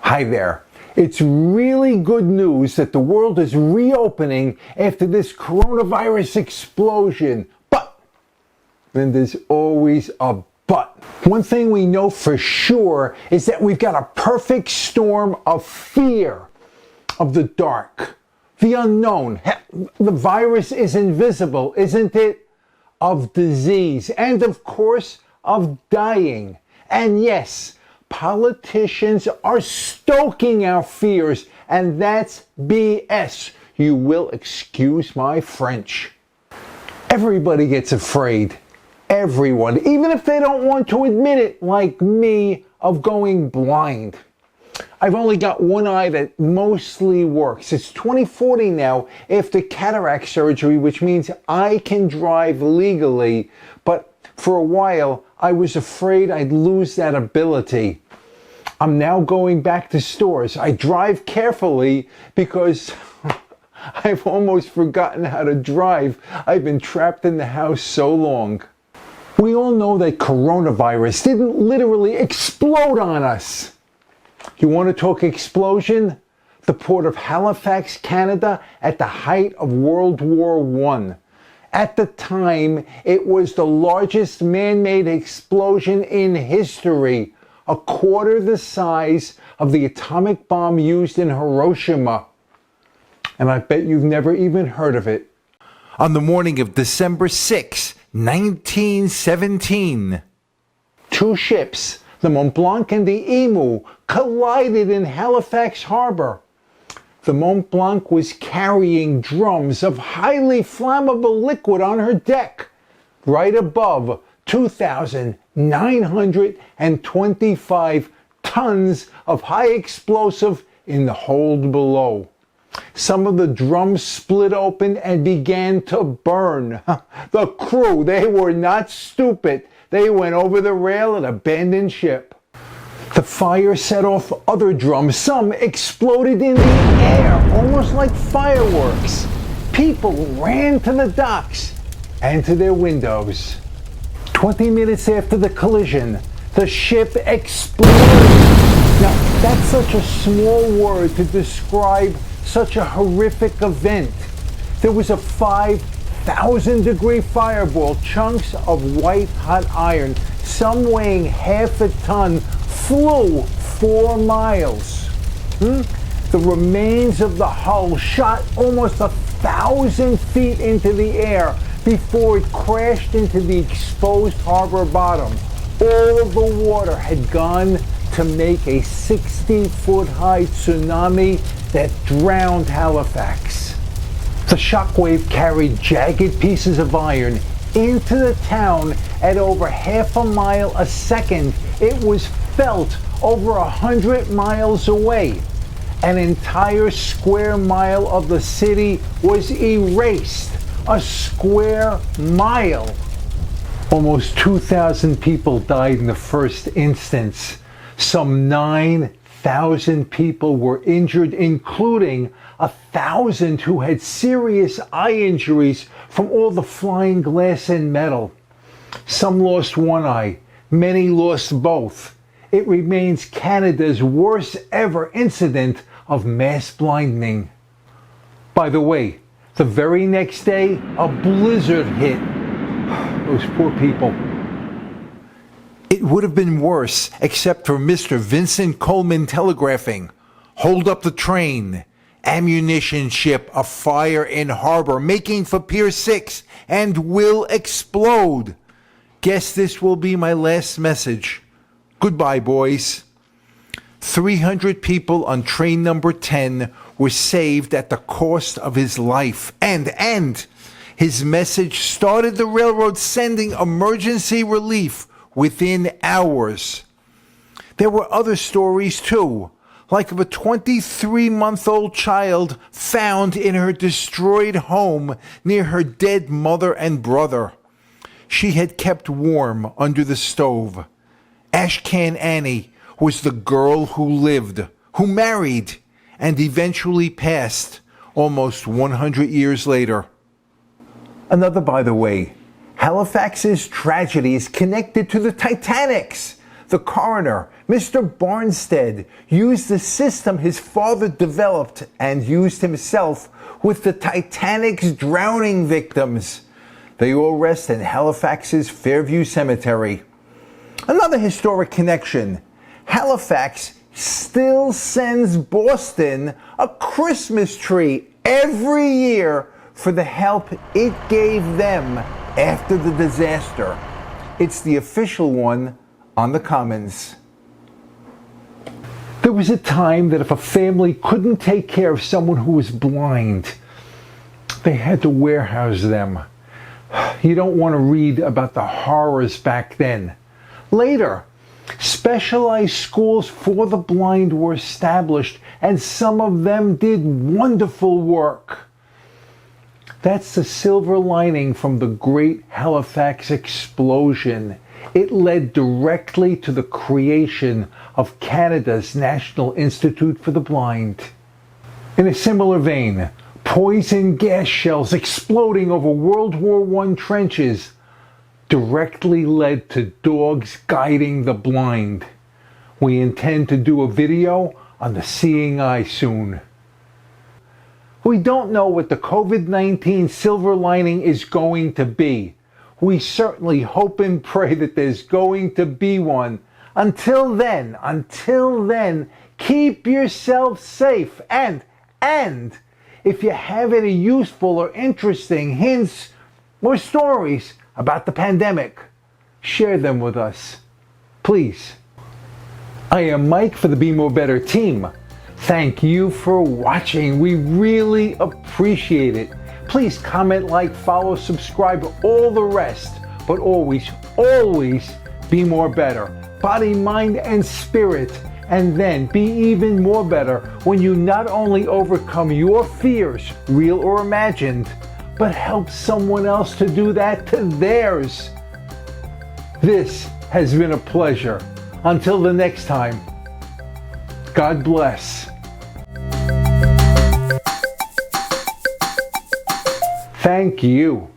Hi there. It's really good news that the world is reopening after this coronavirus explosion. But then there's always a but. One thing we know for sure is that we've got a perfect storm of fear of the dark, the unknown. The virus is invisible, isn't it? Of disease and, of course, of dying. And yes, politicians are stoking our fears, and that's BS. You will excuse my French. Everybody gets afraid. Everyone, even if they don't want to admit it, like me, of going blind. I've only got one eye that mostly works. It's 2040 now after cataract surgery, which means I can drive legally. But for a while, I was afraid I'd lose that ability. I'm now going back to stores. I drive carefully because I've almost forgotten how to drive. I've been trapped in the house so long. We all know that coronavirus didn't literally explode on us. You want to talk explosion? The port of Halifax, Canada, at the height of World War I. At the time, it was the largest man-made explosion in history, a quarter the size of the atomic bomb used in Hiroshima. And I bet you've never even heard of it. On the morning of December 6, 1917, two ships, the Mont Blanc and the Emu, collided in Halifax Harbor. The Mont Blanc was carrying drums of highly flammable liquid on her deck, right above 2,925 tons of high explosive in the hold below. Some of the drums split open and began to burn. The crew, they were not stupid. They went over the rail and abandoned ship. The fire set off other drums. Some exploded in the air, almost like fireworks. People ran to the docks and to their windows. 20 minutes after the collision, the ship exploded. Now, that's such a small word to describe such a horrific event. There was a 5,000-degree fireball, chunks of white-hot iron, some weighing half a ton, flew 4 miles. The remains of the hull shot almost 1,000 feet into the air before it crashed into the exposed harbor bottom. All the water had gone to make a 60-foot-high tsunami that drowned Halifax. The shockwave carried jagged pieces of iron into the town at over half a mile a second. It was felt over 100 miles away. An entire square mile of the city was erased. A square mile. Almost 2,000 people died in the first instance. Some 9,000 people were injured, including 1,000 who had serious eye injuries from all the flying glass and metal. Some lost one eye, many lost both. It remains Canada's worst ever incident of mass blinding. By the way, the very next day, a blizzard hit. Those poor people. It would have been worse, except for Mr. Vincent Coleman telegraphing, "Hold up the train. Ammunition ship afire in harbor, making for Pier 6 and will explode. Guess this will be my last message. Goodbye, boys." 300 people on train number 10 were saved at the cost of his life. And his message started the railroad sending emergency relief within hours. There were other stories too, like of a 23-month-old child found in her destroyed home near her dead mother and brother. She had kept warm under the stove. Ashcan Annie was the girl who lived, who married, and eventually passed almost 100 years later. Another, by the way, Halifax's tragedy is connected to the Titanics. The coroner, Mr. Barnstead, used the system his father developed and used himself with the Titanic's drowning victims. They all rest in Halifax's Fairview Cemetery. Another historic connection. Halifax still sends Boston a Christmas tree every year for the help it gave them after the disaster. It's the official one on the Commons. There was a time that if a family couldn't take care of someone who was blind, they had to warehouse them. You don't want to read about the horrors back then. Later, specialized schools for the blind were established, and some of them did wonderful work. That's the silver lining from the Great Halifax explosion. It led directly to the creation of Canada's National Institute for the Blind. In a similar vein, poison gas shells exploding over World War I trenches directly led to dogs guiding the blind. We intend to do a video on the seeing eye soon. We don't know what the COVID-19 silver lining is going to be. We certainly hope and pray that there's going to be one. Until then, keep yourself safe and if you have any useful or interesting hints or stories about the pandemic, share them with us, please. I am Mike for the Be More Better team. Thank you for watching. We really appreciate it. Please comment, like, follow, subscribe, all the rest. But always, always be more better. Body, mind, and spirit. And then be even more better when you not only overcome your fears, real or imagined, but help someone else to do that to theirs. This has been a pleasure. Until the next time, God bless. Thank you.